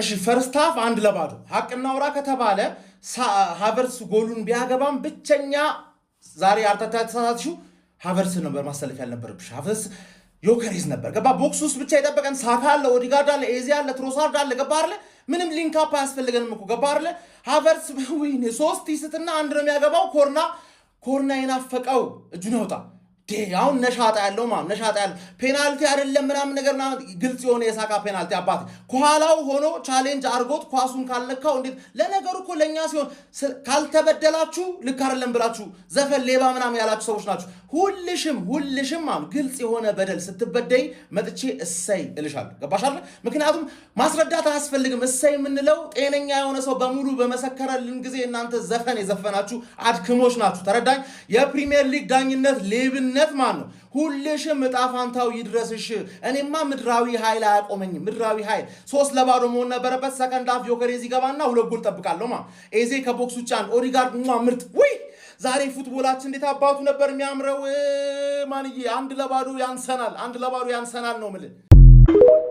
እሺ ፈርስት ሃፍ አንድ ለባዶ ሐቅና አውራ ከተባለ ሃቨርስ ጎሉን ቢያገባም ብቸኛ ዛሬ አርተታ ተሳሳትሹ ሃቨርስ ነበር ማሰለፍ ያልነበረብሽ ሃቨርስ ዮከሪዝ ነበር ገባ ቦክስ ውስጥ ብቻ ይጠበቀን ሳካ አለ ኦዲጋርድ አለ ኤዚ አለ ትሮሳርድ አለ ገባ አይደል ምንም ሊንክ አፕ ያስፈልገንም እኮ ገባ አይደል ሃቨርስ ወይኔ 3 ይስትና አንድ ነው የሚያገባው ኮርና ይናፈቀው እጁን ያውጣ ያው ነሻጣ ያለው ማን ነሻጣ ያለው ፔናልቲ አይደለም ምናምን ነገርና ግልጽ የሆነ የሳካ ፔናልቲ አባት ከኋላው ሆኖ ቻሌንጅ አርጎት ኳሱን ካልነካው እንዴት ለነገሩ እኮ ለኛ ሲሆን ካልተበደላችሁ ልክ አይደለም ብላችሁ ዘፈን ሌባ ምናምን ያላችሁ ሰዎች ናችሁ ሁልሽም ማን ግልጽ የሆነ በደል ስትበደይ መጥቼ እሰይ እልሻለሁ ገባሽ አይደል ምክንያቱም ማስረዳት አያስፈልግም እሰይ የምንለው ጤነኛ የሆነ ሰው በሙሉ በመሰከረልን ጊዜ እናንተ ዘፈን የዘፈናችሁ አድክሞች ናችሁ ተረዳኝ የፕሪሚየር ሊግ ዳኝነት ሌብነት ማን ነው ሁልሽም ጣፋንታው ይድረስሽ እኔማ ምድራዊ ኃይል አያቆመኝም ምድራዊ ኃይል 3 ለባዶ መሆን ነበረበት ሰከንድ ሃፍ ዮከሬዝ ይገባና 2 ጎል ጠብቃለሁ ኤዜ ከቦክስ ውጭ አንድ ኦዲጋርድ ምርጥ ወይ ዛሬ ፉትቦላችን እንዴት አባቱ ነበር የሚያምረው ማንዬ አንድ ለባዶ ያንሰናል ነው ማለት